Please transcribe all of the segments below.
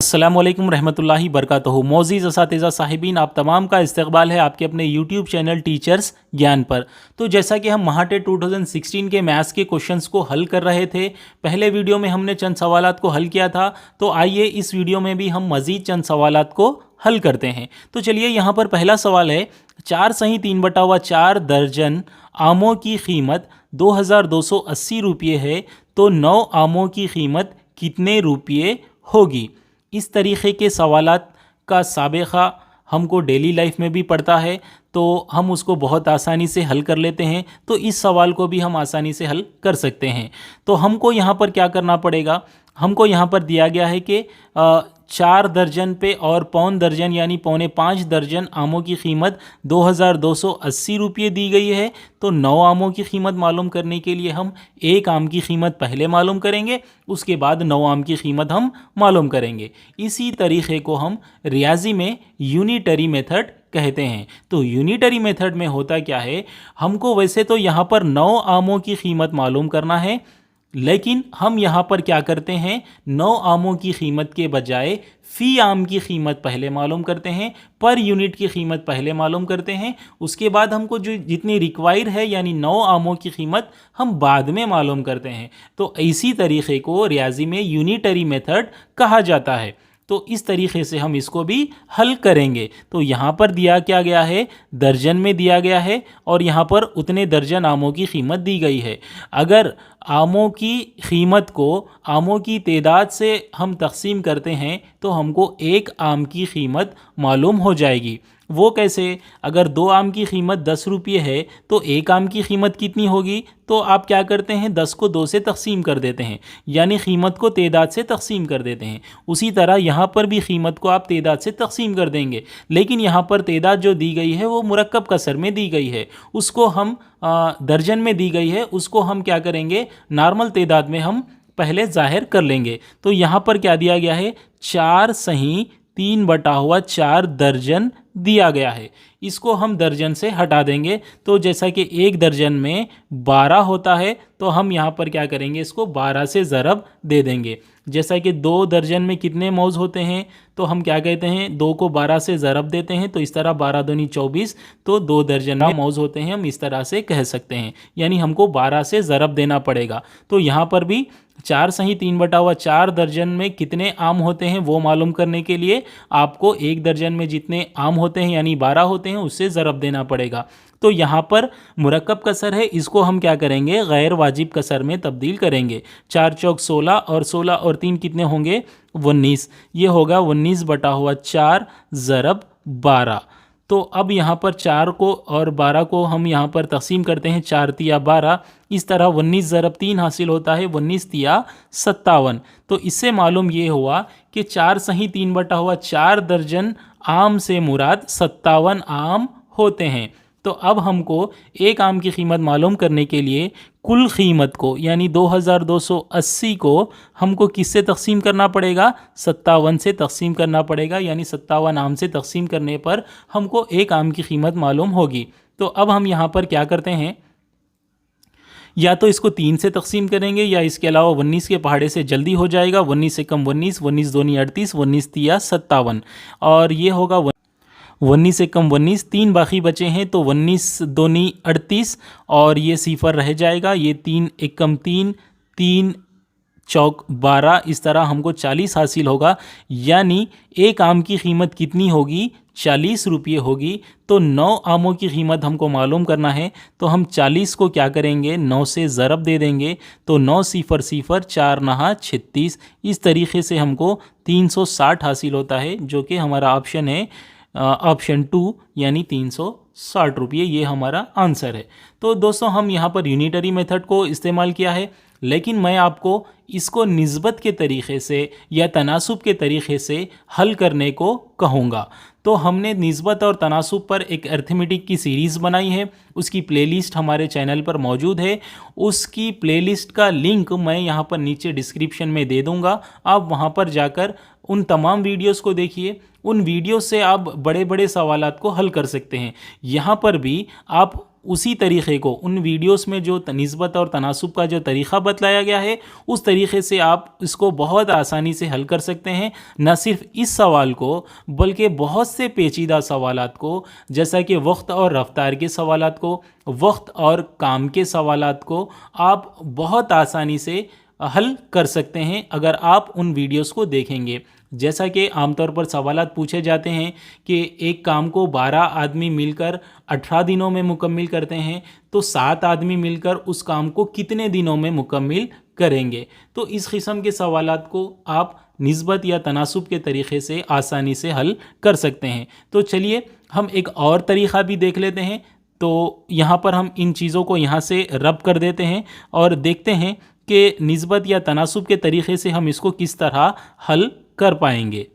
अस्सलामुअलैकुम रहमतुल्लाहि बरकातहू। मोअज़्ज़िज़ असातिज़ा साहिबीन, आप तमाम का इस्तकबाल है आपके अपने यूट्यूब चैनल टीचर्स ज्ञान पर। तो जैसा कि हम महाटेट 2016 के मैथ्स के क्वेश्चंस को हल कर रहे थे, पहले वीडियो में हमने चंद सवालात को हल किया था, तो आइए इस वीडियो में भी हम मज़ीद चंद सवालात को हल करते हैं। तो चलिए यहाँ पर पहला सवाल है, 4 सही 3/4 दर्जन आमों की कीमत 2280 रुपये है, तो 9 आमों की कीमत कितने रुपये होगी। इस तरीक़े के सवालात का साबिक़ा हमको डेली लाइफ में भी पड़ता है, तो हम उसको बहुत आसानी से हल कर लेते हैं। तो इस सवाल को भी हम आसानी से हल कर सकते हैं। तो हमको यहाँ पर क्या करना पड़ेगा, हमको यहाँ पर दिया गया है कि 4 दर्जन पे और पौन दर्जन यानी 4.25 दर्जन आमों की कीमत 2280 रुपये दी गई है। तो 9 आमों की कीमत मालूम करने के लिए हम 1 आम की कीमत पहले मालूम करेंगे, उसके बाद 9 आम की कीमत हम मालूम करेंगे। इसी तरीक़े को हम रियाजी में यूनिटरी मेथड कहते हैं। तो यूनिटरी मेथड में होता क्या है, हमको वैसे तो यहाँ पर 9 आमों की कीमत मालूम करना है, लेकिन हम यहाँ पर क्या करते हैं, 9 आमों की कीमत के बजाय फ़ी आम की कीमत पहले मालूम करते हैं, पर यूनिट की कीमत पहले मालूम करते हैं। उसके बाद हमको जो जितनी रिक्वायर है यानी 9 आमों की कीमत हम बाद में मालूम करते हैं। तो इसी तरीक़े को रियाजी में यूनिटरी मेथड कहा जाता है। तो इस तरीक़े से हम इसको भी हल करेंगे। तो यहाँ पर दिया क्या गया है, दर्जन में दिया गया है और यहाँ पर उतने दर्जन आमों की कीमत दी गई है। अगर आमों की कीमत को आमों की तादाद से हम तक़सीम करते हैं तो हमको 1 आम की कीमत मालूम हो जाएगी। वो कैसे, अगर 2 आम की कीमत 10 रुपये है तो 1 आम की कीमत कितनी होगी, तो आप क्या करते हैं, 10 को 2 से तक़सीम कर देते हैं, यानी कीमत को तादाद से तक़सीम कर देते हैं। उसी तरह यहाँ पर भी कीमत को आप तादाद से तक़सीम कर देंगे, लेकिन यहाँ पर तादाद जो दी गई है वो मुरक्कब कसर में दी गई है, उसको हम दर्जन में दी गई है, उसको हम क्या करेंगे, नॉर्मल तादाद में हम पहले ज़ाहिर कर लेंगे। तो यहाँ पर क्या दिया गया है, 4 सही 3/4 दर्जन दिया गया है। इसको हम दर्जन से हटा देंगे। तो जैसा कि 1 दर्जन में 12 होता है, तो हम यहाँ पर क्या करेंगे, इसको 12 से ज़रब दे देंगे। जैसा कि 2 दर्जन में कितने मौज़ होते हैं, तो हम क्या कहते हैं, 2 को 12 से ज़रब देते हैं, तो इस तरह 12 दूनी 24, तो 2 दर्जन में मौज़ होते हैं, हम इस तरह से कह सकते हैं, यानी हमको 12 से ज़रब देना पड़ेगा। तो यहाँ पर भी 4 सही 3/4 दर्जन में कितने आम होते हैं वो मालूम करने के लिए आपको 1 दर्जन में जितने आम होते हैं यानी 12 होते हैं उससे ज़रब देना पड़ेगा। तो यहाँ पर मुरक्कब कसर है, इसको हम क्या करेंगे, गैर वाजिब कसर में तब्दील करेंगे। 4 चौक 16 और 16 और 3 कितने होंगे, 19। ये होगा 19/4 ज़रब 12। तो अब यहाँ पर 4 को और 12 को हम यहाँ पर तक़सीम करते हैं, 4 तिया 12, इस तरह 19 ज़रब 3 हासिल होता है, 19 तिया 57। तो इससे मालूम ये हुआ कि 4 सही 3/4 दर्जन आम से मुराद 57 आम होते हैं। तो अब हमको 1 आम की कीमत मालूम करने के लिए कुल कीमत को यानी 2280 को हमको किससे तक़सीम करना पड़ेगा, 57 से तक़सीम करना पड़ेगा, यानी 57 आम से तक़सीम करने पर हमको 1 आम की कीमत मालूम होगी। तो अब हम यहाँ पर क्या करते हैं, या तो इसको 3 से तक़सीम करेंगे या इसके अलावा 19 के पहाड़े से जल्दी हो जाएगा। 19 से कम 19, 19 दूनी 38, 19 तिया 57 और ये होगा 19 से कम 19, 3 बाकी बचे हैं, तो 19 दूनी 38 और ये सिफर रह जाएगा, ये 3 एकम 3, 3 चौक 12, इस तरह हमको 40 हासिल होगा। यानी 1 आम की कीमत कितनी होगी, 40 रुपये होगी। तो 9 आमों की कीमत हमको मालूम करना है, तो हम 40 को क्या करेंगे, 9 से ज़रब दे देंगे, तो 9 सिफर सिफर 4 नहा 36। इस तरीक़े से हमको 360 हासिल होता है, जो कि हमारा ऑप्शन है ऑप्शन 2 यानी 360 रुपये, ये हमारा आंसर है। तो दोस्तों हम यहाँ पर यूनिटरी मेथड को इस्तेमाल किया है, लेकिन मैं आपको इसको निस्बत के तरीक़े से या तनासुब के तरीक़े से हल करने को कहूँगा। तो हमने निस्बत और तनासुब पर एक अर्थमेटिक की सीरीज़ बनाई है, उसकी प्लेलिस्ट हमारे चैनल पर मौजूद है। उसकी प्लेलिस्ट का लिंक मैं यहाँ पर नीचे डिस्क्रिप्शन में दे दूँगा, आप वहाँ पर जाकर उन तमाम वीडियोस को देखिए। उन वीडियो से आप बड़े बड़े सवालात को हल कर सकते हैं। यहाँ पर भी आप उसी तरीक़े को उन वीडियोस में जो निस्बत और तनासुब का जो तरीक़ा बतलाया गया है उस तरीक़े से आप इसको बहुत आसानी से हल कर सकते हैं। न सिर्फ इस सवाल को बल्कि बहुत से पेचीदा सवालात को, जैसा कि वक्त और रफ्तार के सवालात को, वक्त और काम के सवालात को आप बहुत आसानी से हल कर सकते हैं अगर आप उन वीडियोस को देखेंगे। जैसा कि आमतौर पर सवालात पूछे जाते हैं कि एक काम को 12 आदमी मिलकर 18 दिनों में मुकम्मिल करते हैं, तो 7 आदमी मिलकर उस काम को कितने दिनों में मुकम्मिल करेंगे। तो इस किस्म के सवालात को आप निस्बत या तनासुब के तरीक़े से आसानी से हल कर सकते हैं। तो चलिए हम एक और तरीक़ा भी देख लेते हैं। तो यहाँ पर हम इन चीज़ों को यहाँ से रब कर देते हैं और देखते हैं कि निस्बत या तनासुब के तरीक़े से हम इसको किस तरह हल कर पाएंगे।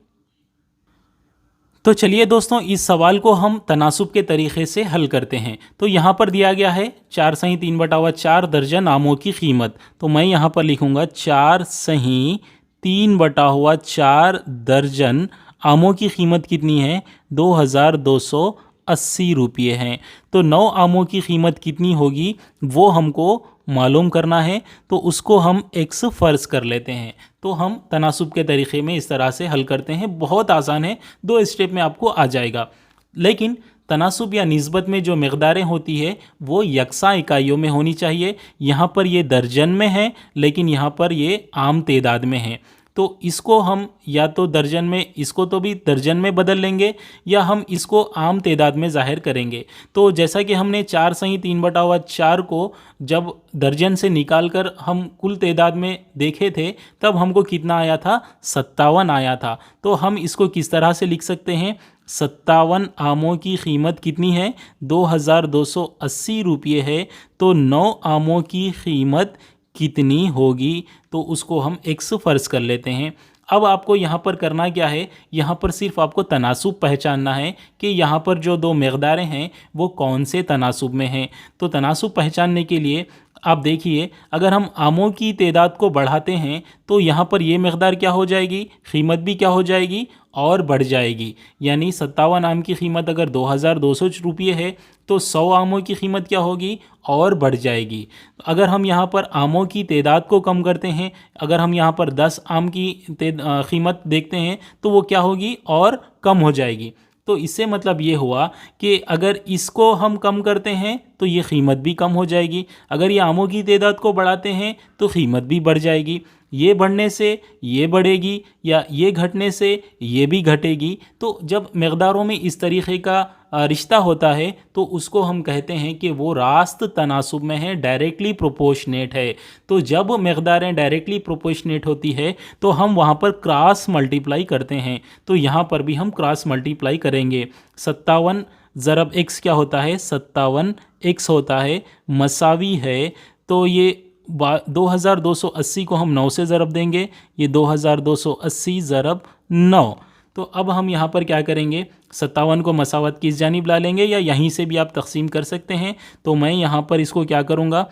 तो चलिए दोस्तों, इस सवाल को हम तनासुब के तरीक़े से हल करते हैं। तो यहाँ पर दिया गया है 4 सही 3/4 दर्जन आमों की कीमत। तो मैं यहाँ पर लिखूँगा 4 सही 3/4 दर्जन आमों की कीमत कितनी है? 2280 रुपये हैं। तो 9 आमों की कीमत कितनी होगी वो हमको मालूम करना है। तो उसको हम x फ़र्ज़ कर लेते हैं। तो हम तनासुब के तरीक़े में इस तरह से हल करते हैं। बहुत आसान है, 2 स्टेप में आपको आ जाएगा। लेकिन तनासुब या निस्बत में जो मकदारें होती है वो यकसा इकाइयों में होनी चाहिए। यहाँ पर ये दर्जन में है, लेकिन यहाँ पर ये आम तादाद में है। तो इसको हम या तो दर्जन में, इसको तो भी दर्जन में बदल लेंगे, या हम इसको आम तादाद में ज़ाहिर करेंगे। तो जैसा कि हमने 4 सही 3/4 को जब दर्जन से निकाल कर हम कुल तादाद में देखे थे, तब हमको कितना आया था? 57 आया था। तो हम इसको किस तरह से लिख सकते हैं? 57 आमों की कीमत कितनी है? 2280 रुपये है। तो 9 आमों की कीमत कितनी होगी? तो उसको हम x फ़र्ज़ कर लेते हैं। अब आपको यहाँ पर करना क्या है? यहाँ पर सिर्फ आपको तनासुब पहचानना है कि यहाँ पर जो 2 मकदारें हैं वो कौन से तनासुब में हैं। तो तनासुब पहचानने के लिए आप देखिए, अगर हम आमों की तादाद को बढ़ाते हैं तो यहाँ पर ये मकदार क्या हो जाएगी? कीमत भी क्या हो जाएगी? और बढ़ जाएगी। यानी 57 आम की कीमत अगर 2200 रुपये है तो 100 आमों की कीमत क्या होगी? और बढ़ जाएगी। अगर हम यहाँ पर आमों की तादाद को कम करते हैं, अगर हम यहाँ पर 10 आम की कीमत देखते हैं तो वो क्या होगी? और कम हो जाएगी। तो इससे मतलब ये हुआ कि अगर इसको हम कम करते हैं तो ये कीमत भी कम हो जाएगी। अगर ये आमों की तादाद को बढ़ाते हैं तो कीमत भी बढ़ जाएगी। ये बढ़ने से ये बढ़ेगी या ये घटने से ये भी घटेगी। तो जब मकदारों में इस तरीक़े का रिश्ता होता है तो उसको हम कहते हैं कि वो रास्त तनासुब में है, डायरेक्टली प्रोपोर्शनेट है। तो जब मकदारें डायरेक्टली प्रोपोर्शनेट होती है तो हम वहाँ पर क्रॉस मल्टीप्लाई करते हैं। तो यहाँ पर भी हम क्रॉस मल्टीप्लाई करेंगे। 57 ज़रब x क्या होता है? 57x होता है, मसावी है। तो ये 2280 को हम 9 से ज़रब देंगे, ये 2280 ज़रब 9। तो अब हम यहाँ पर क्या करेंगे? 57 को मसावत की इस जानिब ला लेंगे, या यहीं से भी आप तकसीम कर सकते हैं। तो मैं यहाँ पर इसको क्या करूँगा?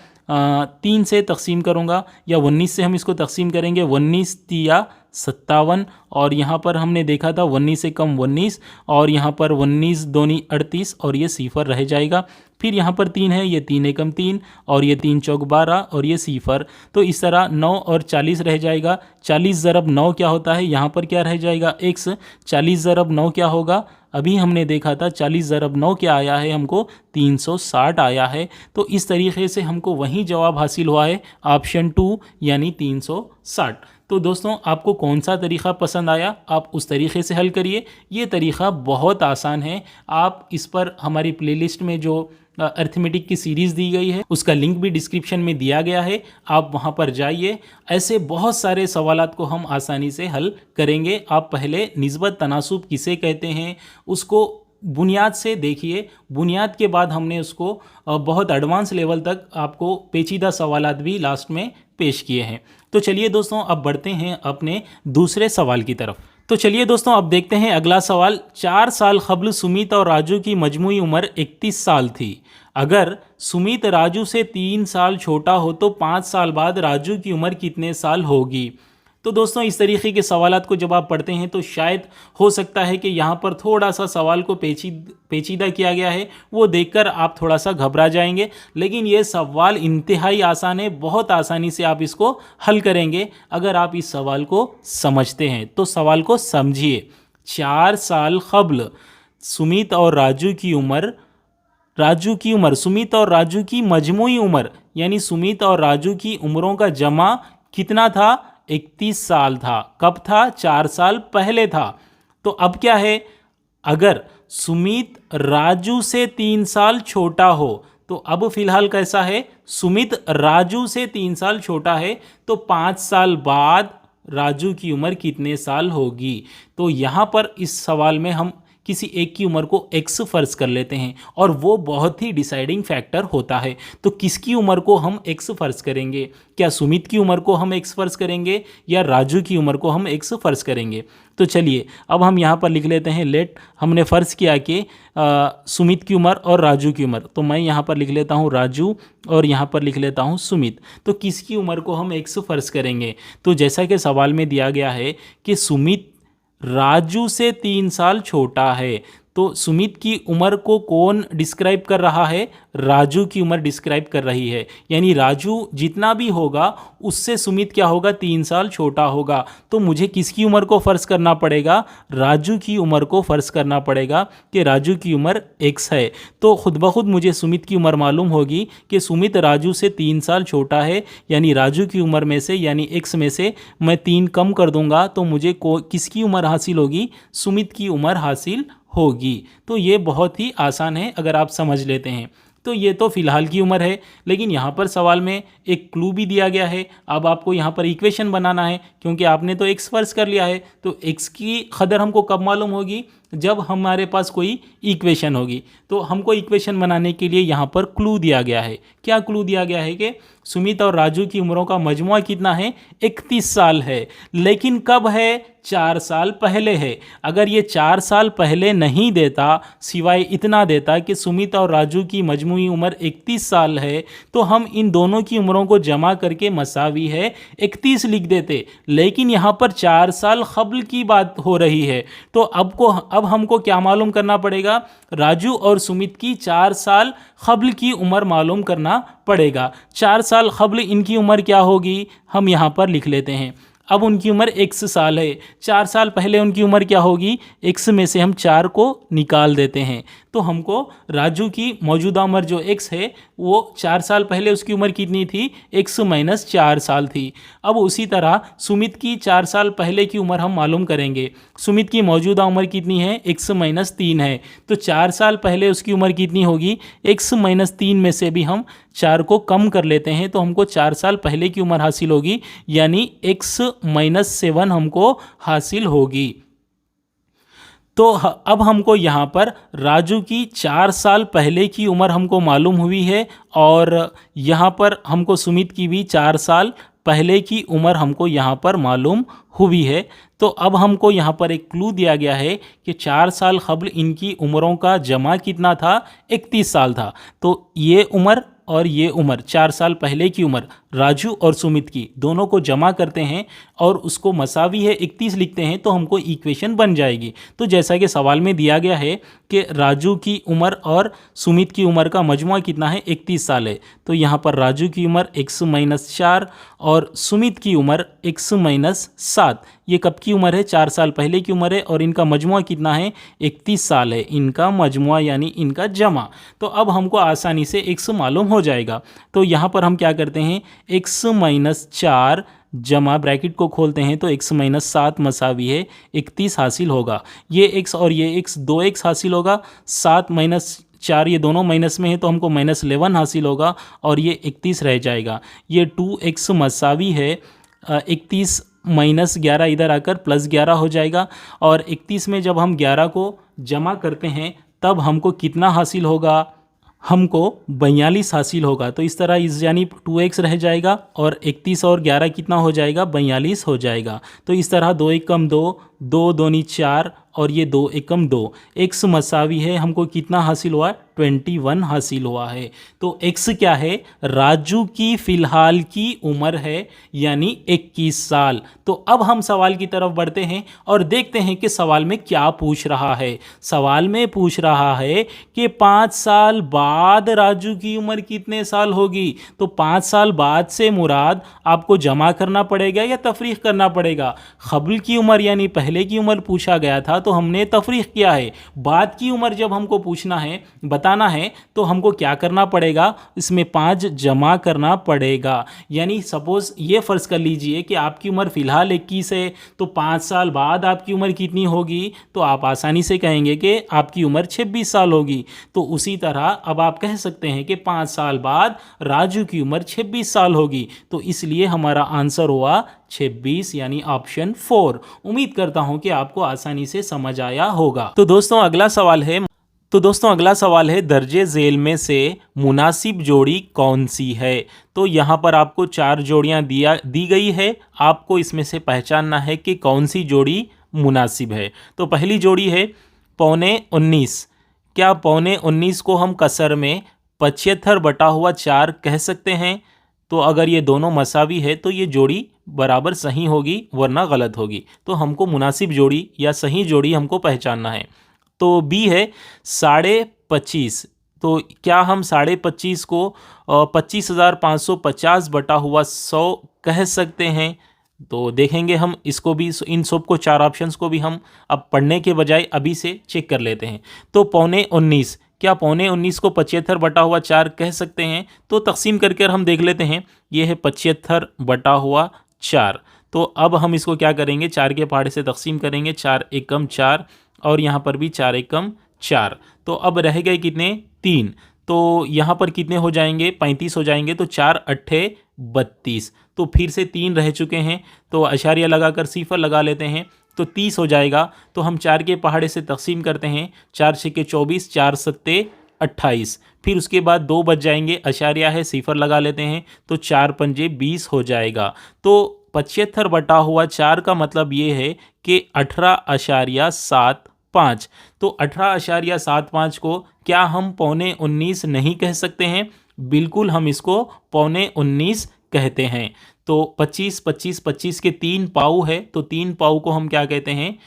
3 से तकसीम करूँगा, या 19 से हम इसको तकसीम करेंगे। 19 तिया 57, और यहाँ पर हमने देखा था 19 से कम 19, और यहाँ पर 19 दूनी 38, और ये सिफर रह जाएगा। फिर यहाँ पर 3 है, ये 3 एकम 3, और ये 3 चौक 12, और ये सिफर। तो इस तरह 9 और 40 रह जाएगा। 40 ज़रब 9 क्या होता है? यहाँ पर क्या रह जाएगा? x। 40 ज़रब 9 क्या होगा? अभी हमने देखा था 40 ज़रब 9 क्या आया है? हमको 360 आया है। तो इस तरीक़े से हमको वही जवाब हासिल हुआ है, ऑप्शन 2 यानी 360। तो दोस्तों, आपको कौन सा तरीक़ा पसंद आया? आप उस तरीक़े से हल करिए। ये तरीक़ा बहुत आसान है। आप इस पर हमारी प्लेलिस्ट में जो अर्थमेटिक की सीरीज़ दी गई है उसका लिंक भी डिस्क्रिप्शन में दिया गया है, आप वहां पर जाइए। ऐसे बहुत सारे सवालात को हम आसानी से हल करेंगे। आप पहले निस्बत तनासुब किसे कहते हैं उसको बुनियाद से देखिए। बुनियाद के बाद हमने उसको बहुत एडवांस लेवल तक आपको पेचीदा सवालात भी लास्ट में पेश किए हैं। तो चलिए दोस्तों, अब बढ़ते हैं अपने दूसरे सवाल की तरफ। तो चलिए दोस्तों, अब देखते हैं अगला सवाल। 4 साल कबल सुमित और राजू की मजमूई उम्र 31 साल थी। अगर सुमित राजू से 3 साल छोटा हो तो 5 साल बाद राजू की उम्र कितने साल होगी? तो दोस्तों इस तरीके के सवालात को जब आप पढ़ते हैं तो शायद हो सकता है कि यहाँ पर थोड़ा सा सवाल को पेचीदा किया गया है, वो देखकर आप थोड़ा सा घबरा जाएंगे, लेकिन ये सवाल इंतहाई आसान है, बहुत आसानी से आप इसको हल करेंगे अगर आप इस सवाल को समझते हैं। तो सवाल को समझिए। 4 साल क़ब्ल सुमित और राजू की उम्र, सुमित और राजू की मजमूई उम्र, यानी सुमित और राजू की उम्रों का जमा कितना था? 31 साल था। कब था? 4 साल पहले था। तो अब क्या है, अगर सुमित राजू से 3 साल छोटा हो, तो अब फिलहाल कैसा है, सुमित राजू से 3 साल छोटा है, तो 5 साल बाद राजू की उम्र कितने साल होगी? तो यहाँ पर इस सवाल में हम किसी एक की उम्र को x फ़र्ज़ कर लेते हैं और वो बहुत ही डिसाइडिंग फैक्टर होता है। तो किसकी उम्र को हम x फ़र्ज़ करेंगे? क्या सुमित की उम्र को हम x फ़र्ज़ करेंगे या राजू की उम्र को हम x फ़र्ज़ करेंगे? तो चलिए अब हम यहाँ पर लिख लेते हैं लेट, हमने फ़र्ज़ किया कि सुमित की उम्र और राजू की उम्र, तो मैं यहाँ पर लिख लेता हूँ राजू और यहाँ पर लिख लेता हूँ सुमित। तो किसकी उम्र को हम x फ़र्ज़ करेंगे? तो जैसा कि सवाल में दिया गया है कि सुमित राजू से 3 साल छोटा है, तो सुमित की उम्र को कौन डिस्क्राइब कर रहा है? राजू की उम्र डिस्क्राइब कर रही है, यानी राजू जितना भी होगा उससे सुमित क्या होगा? 3 साल छोटा होगा। तो मुझे किसकी उम्र को फ़र्ज़ करना पड़ेगा? राजू की उम्र को फ़र्ज़ करना पड़ेगा कि राजू की उम्र x है। तो खुद ब खुद मुझे सुमित की उम्र मालूम होगी कि सुमित राजू से 3 साल छोटा है, यानी राजू की उम्र में से यानी x में से मैं 3 कम कर दूंगा तो मुझे किसकी उम्र हासिल होगी? सुमित की उम्र हासिल होगी। तो ये बहुत ही आसान है अगर आप समझ लेते हैं। तो ये तो फ़िलहाल की उम्र है, लेकिन यहाँ पर सवाल में एक क्लू भी दिया गया है। अब आपको यहाँ पर इक्वेशन बनाना है, क्योंकि आपने तो x फ़र्ज़ कर लिया है, तो x की कदर हमको कब मालूम होगी? जब हमारे पास कोई इक्वेशन होगी। तो हमको इक्वेशन बनाने के लिए यहाँ पर क्लू दिया गया है। क्या क्लू दिया गया है? कि सुमित और राजू की उम्रों का मजमुआ कितना है? 31 साल है। लेकिन कब है? 4 साल पहले है। अगर ये 4 साल पहले नहीं देता, सिवाय इतना देता कि सुमित और राजू की मजमुई उम्र 31 साल है, तो हम इन दोनों की उम्रों को जमा करके मसावी है 31 लिख देते। लेकिन यहाँ पर 4 साल क़ब्ल की बात हो रही है, तो अब हमको क्या मालूम करना पड़ेगा? राजू और सुमित की 4 साल क़ब्ल की उम्र मालूम करना पड़ेगा। 4 साल क़ब्ल इनकी उम्र क्या होगी? हम यहाँ पर लिख लेते हैं। अब उनकी उम्र x साल है, 4 साल पहले उनकी उम्र क्या होगी? x में से हम 4 को निकाल देते हैं, तो हमको राजू की मौजूदा उम्र जो x है वो 4 साल पहले उसकी उम्र कितनी थी? x - 4 साल थी। अब उसी तरह सुमित की 4 साल पहले की उम्र हम मालूम करेंगे। सुमित की मौजूदा उम्र कितनी है? x - 3 है, तो 4 साल पहले उसकी उम्र कितनी होगी? x - 3 में से भी हम 4 को कम कर लेते हैं, तो हमको 4 साल पहले की उम्र हासिल होगी, यानी x - 7 हमको हासिल होगी। तो अब हमको यहाँ पर राजू की 4 साल पहले की उम्र हमको मालूम हुई है और यहाँ पर हमको सुमित की भी 4 साल पहले की उम्र हमको यहाँ पर मालूम हुई है। तो अब हमको यहाँ पर एक क्लू दिया गया है कि 4 साल क़ब्ल इनकी उम्रों का जमा कितना था? 31 साल था। तो ये उम्र और ये उम्र 4 साल पहले की उम्र राजू और सुमित की दोनों को जमा करते हैं और उसको मसावी है 31 लिखते हैं, तो हमको इक्वेशन बन जाएगी। तो जैसा कि सवाल में दिया गया है कि राजू की उम्र और सुमित की उम्र का मजमुआ कितना है? 31 साल है। तो यहाँ पर राजू की उम्र x - 4 और सुमित की उम्र x - 7, ये कब की उम्र है? 4 साल पहले की उम्र है और इनका मजमुआ कितना है? 31 साल है इनका मजमुआ, यानी इनका जमा। तो अब हमको आसानी से x मालूम हो जाएगा। तो यहाँ पर हम क्या करते हैं? x - 4 जमा ब्रैकेट को खोलते हैं, तो x - 7 मसावी है 31 हासिल होगा। ये x और ये x 2x हासिल होगा। 7 - 4 ये दोनों माइनस में है, तो हमको -11 हासिल होगा और ये 31 रह जाएगा। ये 2x मसावी है 31 -11 इधर आकर +11 हो जाएगा और 31 में जब हम 11 को जमा करते हैं तब हमको कितना हासिल होगा? हमको 42 हासिल होगा। तो इस तरह इस यानी 2x रह जाएगा और 31 और 11 कितना हो जाएगा? 42 हो जाएगा। तो इस तरह 2 × 2 दो दूनी 4 और ये 2 एकम 2, x मसावी है, हमको कितना हासिल हुआ? 21 हासिल हुआ है। तो x क्या है? राजू की फ़िलहाल की उम्र है, यानी 21 साल। तो अब हम सवाल की तरफ बढ़ते हैं और देखते हैं कि सवाल में क्या पूछ रहा है। सवाल में पूछ रहा है कि 5 साल बाद राजू की उम्र कितने साल होगी? तो 5 साल बाद से मुराद आपको जमा करना पड़ेगा या तफरीक करना पड़ेगा? क़ब्ल की उम्र यानी पहले की उम्र पूछा गया था तो हमने तफरीक किया है। बाद की उम्र जब हमको पूछना है, बताना है, तो हमको क्या करना पड़ेगा? इसमें 5 जमा करना पड़ेगा। यानी सपोज़ ये फ़र्ज़ कर लीजिए कि आपकी उम्र फ़िलहाल 21 है, तो 5 साल बाद आपकी उम्र कितनी होगी? तो आप आसानी से कहेंगे कि आपकी उम्र 26 साल होगी। तो उसी तरह अब आप कह सकते हैं कि 5 साल बाद राजू की उम्र 26 साल होगी। तो इसलिए हमारा आंसर हुआ 26 यानी ऑप्शन 4। उम्मीद करता हूं कि आपको आसानी से समझ आया होगा। तो दोस्तों अगला सवाल है दर्जे झेल में से मुनासिब जोड़ी कौन सी है? तो यहाँ पर आपको 4 जोड़ियाँ दी गई है, आपको इसमें से पहचानना है कि कौन सी जोड़ी मुनासिब है। तो पहली जोड़ी है पौने 19। क्या पौने 19 को हम कसर में 75/4 कह सकते हैं? तो अगर ये दोनों मसावी है तो ये जोड़ी बराबर सही होगी, वरना गलत होगी। तो हमको मुनासिब जोड़ी या सही जोड़ी हमको पहचानना है। तो बी है 25.5। तो क्या हम 25.5 को 25,550/100 कह सकते हैं? तो देखेंगे हम इसको भी, इन सब को 4 ऑप्शंस को भी हम अब पढ़ने के बजाय अभी से चेक कर लेते हैं। तो पौने 19, क्या पौने 19 को 75/4 कह सकते हैं? तो तकसीम करके हम देख लेते हैं। ये है 75/4। तो अब हम इसको क्या करेंगे? 4 के पहाड़े से तकसीम करेंगे। 4 एकम 4 और यहाँ पर भी 4 एकम 4। तो अब रह गए कितने? 3। तो यहाँ पर कितने हो जाएंगे? 35 हो जाएंगे। तो 4 अट्ठे 32। तो फिर से 3 रह चुके हैं, तो अशारिया लगाकर सिफर लगा लेते हैं, तो 30 हो जाएगा। तो हम 4 के पहाड़े से तकसीम करते हैं। 4 छक्के 24, 4 सत्ते 28। फिर उसके बाद 2 बच जाएंगे, अशारिया है, सिफर लगा लेते हैं, तो 4 पंजे 20 हो जाएगा। तो 75/4 का मतलब ये है कि 18.75। तो 18.75 को क्या हम पौने 19 नहीं कह सकते हैं? बिल्कुल, हम इसको पौने 19 कहते हैं। तो 25, 25, 25 के 3 पाऊ है, तो 3 पाऊ को हम क्या कहते हैं?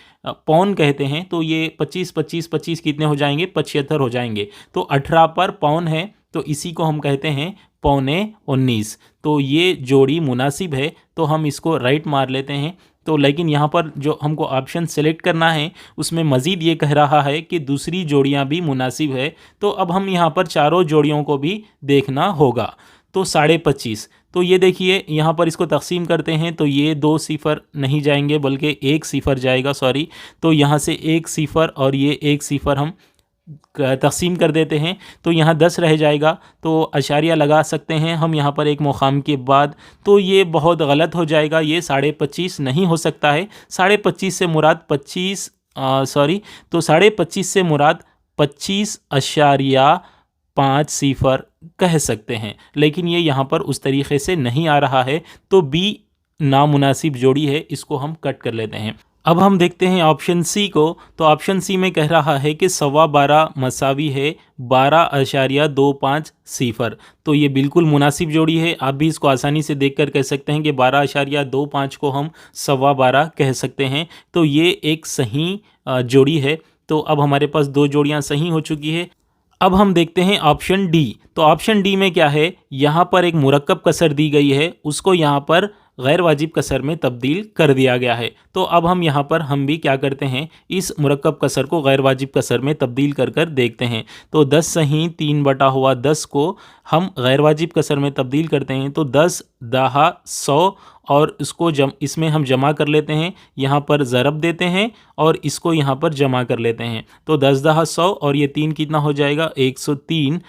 पौन कहते हैं। तो ये 25, 25, 25 कितने हो जाएंगे? 75 हो जाएंगे। तो 18 पर पौन है, तो इसी को हम कहते हैं पौने 19। तो ये जोड़ी मुनासिब है, तो हम इसको राइट मार लेते हैं। तो लेकिन यहाँ पर जो हमको ऑप्शन सेलेक्ट करना है उसमें मज़ीद ये कह रहा है कि दूसरी जोड़ियाँ भी मुनासिब है। तो अब हम यहाँ पर चारों जोड़ियों को भी देखना होगा। तो 25.5, तो ये देखिए यहाँ पर इसको तकसीम करते हैं, तो ये 2 सिफर नहीं जाएंगे बल्कि 1 सिफर जाएगा, सॉरी। तो यहाँ से 1 सिफर और ये 1 सिफर हम तकसीम कर देते हैं, तो यहाँ 10 रह जाएगा। तो अशारिया लगा सकते हैं हम यहाँ पर एक मुकाम के बाद। तो ये बहुत गलत हो जाएगा, ये 25.5 नहीं हो सकता है। 25.5 से मुराद 25 तो 25.5 से मुराद 25.5 सिफर कह सकते हैं, लेकिन ये यहाँ पर उस तरीक़े से नहीं आ रहा है। तो बी नामुनासिब जोड़ी है, इसको हम कट कर लेते हैं। अब हम देखते हैं ऑप्शन सी को। तो ऑप्शन सी में कह रहा है कि 12.25 मसावी है 12.25 सिफर। तो ये बिल्कुल मुनासिब जोड़ी है। आप भी इसको आसानी से देखकर कह सकते हैं कि 12.25 को हम 12.25 कह सकते हैं। तो ये एक सही जोड़ी है। तो अब हमारे पास 2 जोड़ियाँ सही हो चुकी है। अब हम देखते हैं ऑप्शन डी। तो ऑप्शन डी में क्या है? यहाँ पर एक मुरक्कब कसर दी गई है, उसको यहाँ पर गैर वाजिब कसर में तब्दील कर दिया गया है। तो अब हम यहाँ पर हम भी क्या करते हैं? इस मुरक्कब कसर को गैर वाजिब कसर में तब्दील कर कर देखते हैं। तो 10 सही 3/10 को हम गैर वाजिब कसर में तब्दील करते हैं। तो 10 दहा 100 और इसको इसमें हम जमा कर लेते हैं, यहाँ पर ज़रब देते हैं और इसको यहाँ पर जमा कर लेते हैं। तो 10 दहा 100 और ये 3 कितना हो जाएगा? 103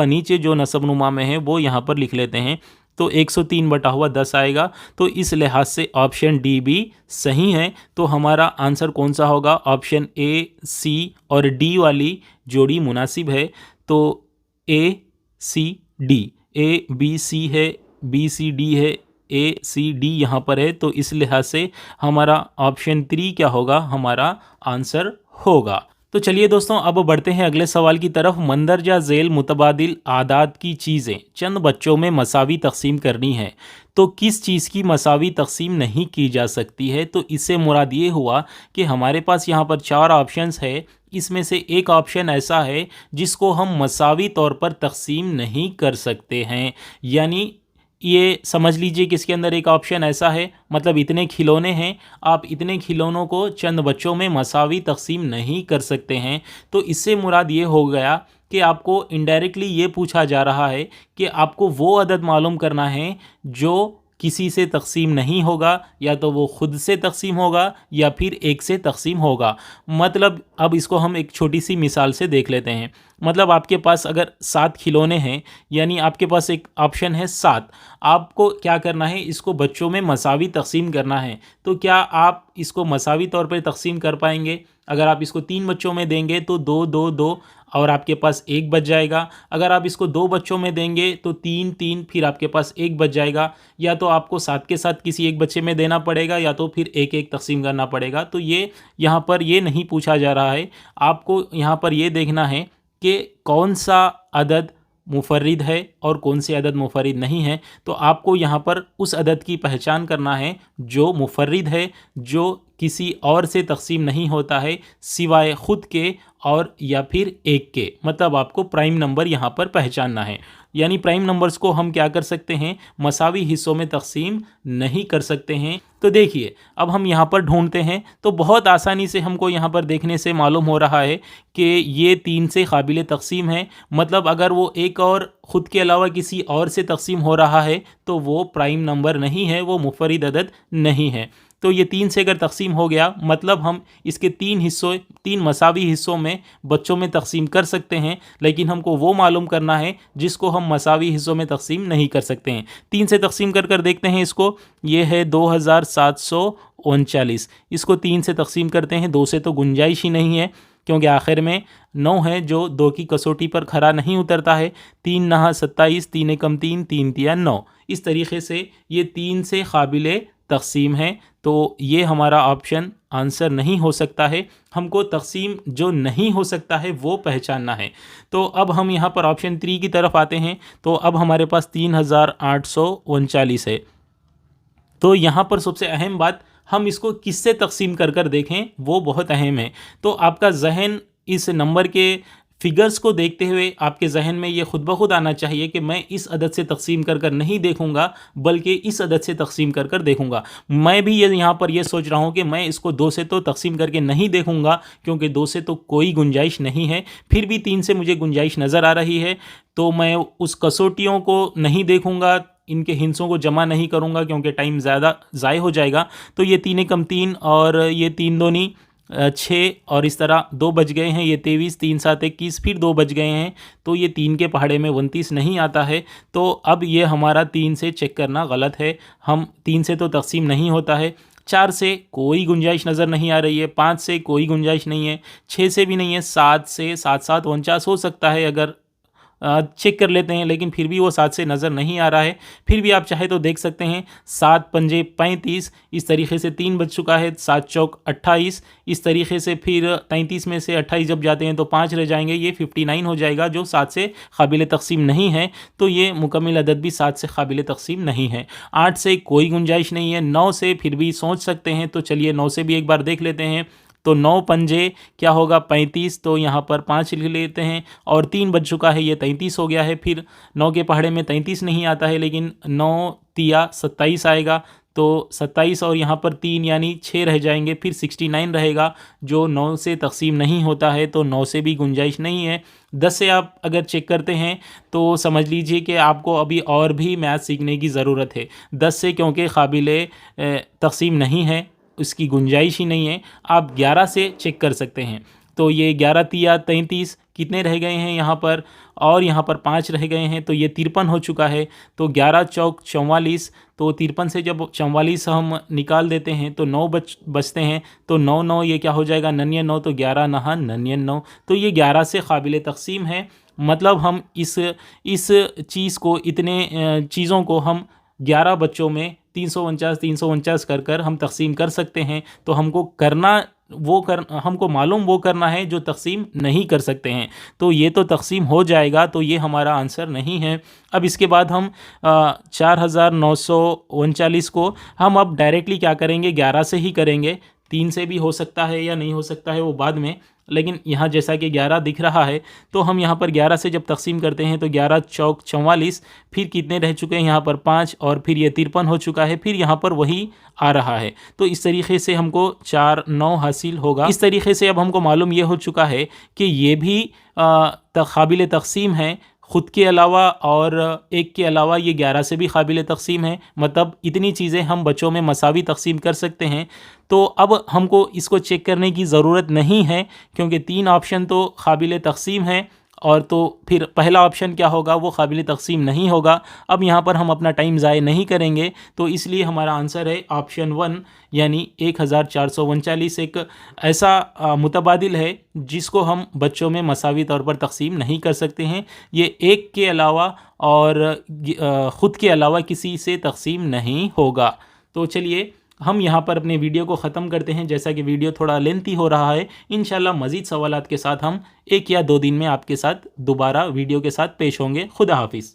नीचे जो नसब नुमा में है वो यहाँ पर लिख लेते हैं। तो 103/10 आएगा। तो इस लिहाज से ऑप्शन डी भी सही है। तो हमारा आंसर कौन सा होगा? ऑप्शन ए, सी और डी वाली जोड़ी मुनासिब है। तो ए, सी, डी, ए, बी, सी है, बी, सी, डी है, ABCD यहाँ पर है, तो इस लिहाज से हमारा ऑप्शन 3 क्या होगा, हमारा आंसर होगा। तो चलिए दोस्तों, अब बढ़ते हैं अगले सवाल की तरफ। मंदरजा झेल मुतबादिल आदात की चीज़ें चंद बच्चों में मसावी तकसीम करनी है, तो किस चीज़ की मसावी तकसीम नहीं की जा सकती है? तो इससे मुराद ये हुआ कि हमारे पास यहाँ पर 4 ऑप्शंस है, इसमें से एक ऑप्शन ऐसा है जिसको हम मसावी तौर पर तकसीम नहीं कर सकते हैं। यानी ये समझ लीजिए कि इसके अंदर एक ऑप्शन ऐसा है, मतलब इतने खिलौने हैं, आप इतने खिलौनों को चंद बच्चों में मसावी तकसीम नहीं कर सकते हैं। तो इससे मुराद ये हो गया कि आपको इनडायरेक्टली ये पूछा जा रहा है कि आपको वो अदद मालूम करना है जो किसी से तकसीम नहीं होगा, या तो वो खुद से तकसीम होगा या फिर एक से तकसीम होगा। मतलब अब इसको हम एक छोटी सी मिसाल से देख लेते हैं। मतलब आपके पास अगर 7 खिलौने हैं, यानी आपके पास एक ऑप्शन है 7, आपको क्या करना है, इसको बच्चों में मसावी तकसीम करना है। तो क्या आप इसको मसावी तौर पर तकसीम कर पाएंगे? अगर आप इसको 3 बच्चों में देंगे तो 2 2 2 और आपके पास 1 बच जाएगा। अगर आप इसको 2 बच्चों में देंगे तो 3 3, फिर आपके पास 1 बच जाएगा। या तो आपको 7 के साथ किसी एक बच्चे में देना पड़ेगा, या तो फिर एक एक तकसीम करना पड़ेगा। तो ये यहाँ पर ये नहीं पूछा जा रहा है, आपको यहाँ पर ये देखना है कि कौन सा अदद मुफर्रिद है और कौन से अदद मुफर्रिद नहीं है। तो आपको यहाँ पर उस अदद की पहचान करना है जो मुफर्रिद है, जो किसी और से तकसीम नहीं होता है सिवाय ख़ुद के और या फिर एक के। मतलब आपको प्राइम नंबर यहाँ पर पहचानना है। यानी प्राइम नंबर्स को हम क्या कर सकते हैं, मसावी हिस्सों में तकसीम नहीं कर सकते हैं। तो देखिए, अब हम यहाँ पर ढूंढते हैं तो बहुत आसानी से हमको यहाँ पर देखने से मालूम हो रहा है कि ये 3 से काबिल तकसीम है। मतलब अगर वो एक और ख़ुद के अलावा किसी और से तकसीम हो रहा है तो वो प्राइम नंबर नहीं है, वो मुफर्रिद अदद नहीं है। तो ये 3 से अगर तकसीम हो गया, मतलब हम इसके 3 मसावी हिस्सों में बच्चों में तकसीम कर सकते हैं, लेकिन हमको वो मालूम करना है जिसको हम मसावी हिस्सों में तकसीम नहीं कर सकते हैं। 3 से तकसीम कर कर देखते हैं इसको। ये है 2739, इसको 3 से तकसीम करते हैं। 2 से तो गुंजाइश ही नहीं है, क्योंकि आखिर में 9 है जो 2 की कसौटी पर खरा नहीं उतरता है। 3 9 27, 3 एकम 3, 3 तिया 9। इस तरीके से ये 3 से काबिल तकसीम है। तो ये हमारा ऑप्शन आंसर नहीं हो सकता है। हमको तकसीम जो नहीं हो सकता है वो पहचानना है। तो अब हम यहाँ पर ऑप्शन 3 की तरफ आते हैं। तो अब हमारे पास 3839 है। तो यहाँ पर सबसे अहम बात, हम इसको किससे तकसीम कर कर देखें, वो बहुत अहम है। तो आपका जहन इस नंबर के फिगर्स को देखते हुए आपके जहन में ये खुद ब खुद आना चाहिए कि मैं इस अदद से तकसीम कर कर नहीं देखूंगा, बल्कि इस अदद से तकसीम कर कर देखूंगा। मैं भी ये यहाँ पर ये सोच रहा हूँ कि मैं इसको 2 से तो तकसीम करके नहीं देखूंगा, क्योंकि 2 से तो कोई गुंजाइश नहीं है। फिर भी 3 से मुझे गुंजाइश नज़र आ रही है, तो मैं उस कसौटियों को नहीं देखूंगा, इनके हिस्सों को जमा नहीं करूंगा, क्योंकि टाइम ज़्यादा ज़ाय हो जाएगा। तो ये 3 एकम 3 और ये 3 दूनी 6 और इस तरह 2 बच गए हैं। ये 23, 3 7 21, फिर 2 बच गए हैं। तो ये 3 के पहाड़े में 29 नहीं आता है। तो अब ये हमारा 3 से चेक करना गलत है। हम 3 से तो तकसीम नहीं होता है। 4 से कोई गुंजाइश नज़र नहीं आ रही है। 5 से कोई गुंजाइश नहीं है। 6 से भी नहीं है। 7 से 7 7 49 हो सकता है अगर चेक कर लेते हैं, लेकिन फिर भी वो 7 से नज़र नहीं आ रहा है। फिर भी आप चाहे तो देख सकते हैं। 7 पंजे 35, इस तरीके से 3 बच चुका है। 7 चौक 28, इस तरीके से फिर 33 में से 28 जब जाते हैं तो 5 रह जाएंगे। ये 59 हो जाएगा, जो 7 से काबिल तकसीम नहीं है। तो ये मुकम्मल अदद भी 7 से काबिल तकसीम नहीं है। 8 से कोई गुंजाइश नहीं है। 9 से फिर भी सोच सकते हैं, तो चलिए 9 से भी एक बार देख लेते हैं। तो 9 पंजे क्या होगा 35, तो यहाँ पर 5 लिख लेते हैं और 3 बच चुका है, ये 33 हो गया है। फिर 9 के पहाड़े में 33 नहीं आता है, लेकिन 9 तिया 27 आएगा। तो 27 और यहाँ पर 3 यानी 6 रह जाएंगे। फिर 69 रहेगा, जो 9 से तकसीम नहीं होता है। तो 9 से भी गुंजाइश नहीं है। 10 से आप अगर चेक करते हैं तो समझ लीजिए कि आपको अभी और भी मैथ सीखने की ज़रूरत है। 10 से क्योंकि काबिल तकसीम नहीं है, उसकी गुंजाइश ही नहीं है। आप 11 से चेक कर सकते हैं। तो ये 11 तिया 33, कितने रह गए हैं यहाँ पर, और यहाँ पर 5 रह गए हैं, तो ये 53 हो चुका है। तो 11 चौक 44, तो 53 से जब 44 हम निकाल देते हैं तो 9 बचते हैं। तो 9 9 ये क्या हो जाएगा 99, तो 11 नहा 99। तो ये 11 से काबिल तकसीम है। मतलब हम इस चीज़ को, इतने चीज़ों को हम 11 बच्चों में 349 कर कर हम तकसीम कर सकते हैं। तो हमको मालूम वो करना है जो तकसीम नहीं कर सकते हैं। तो ये तो तकसीम हो जाएगा, तो ये हमारा आंसर नहीं है। अब इसके बाद हम 4939 को हम अब डायरेक्टली क्या करेंगे, 11 से ही करेंगे। 3 से भी हो सकता है या नहीं हो सकता है वो बाद में, लेकिन यहाँ जैसा कि 11 दिख रहा है तो हम यहाँ पर 11 से जब तकसीम करते हैं तो 11 चौक 44, फिर कितने रह चुके हैं यहाँ पर 5, और फिर ये 53 हो चुका है, फिर यहाँ पर वही आ रहा है। तो इस तरीके से हमको 4 9 हासिल होगा। इस तरीके से अब हमको मालूम ये हो चुका है कि ये भी काबिल तकसीम है, ख़ुद के अलावा और एक के अलावा ये 11 से भी काबिल तकसीम है। मतलब इतनी चीज़ें हम बच्चों में मसावी तकसीम कर सकते हैं। तो अब हमको इसको चेक करने की ज़रूरत नहीं है, क्योंकि 3 ऑप्शन तो काबिल तकसीम है, और तो फिर पहला ऑप्शन क्या होगा, वो काबिल तकसीम नहीं होगा। अब यहाँ पर हम अपना टाइम ज़ाय नहीं करेंगे, तो इसलिए हमारा आंसर है ऑप्शन 1, यानी 1439 एक ऐसा मुतबादिल है जिसको हम बच्चों में मसावी तौर पर तकसीम नहीं कर सकते हैं। ये एक के अलावा और ख़ुद के अलावा किसी से तकसीम नहीं होगा। तो चलिए हम यहाँ पर अपने वीडियो को ख़त्म करते हैं, जैसा कि वीडियो थोड़ा लेंथी हो रहा है। इंशाल्लाह मज़ीद सवालात के साथ हम 1 या 2 दिन में आपके साथ दोबारा वीडियो के साथ पेश होंगे। खुदा हाफिज़।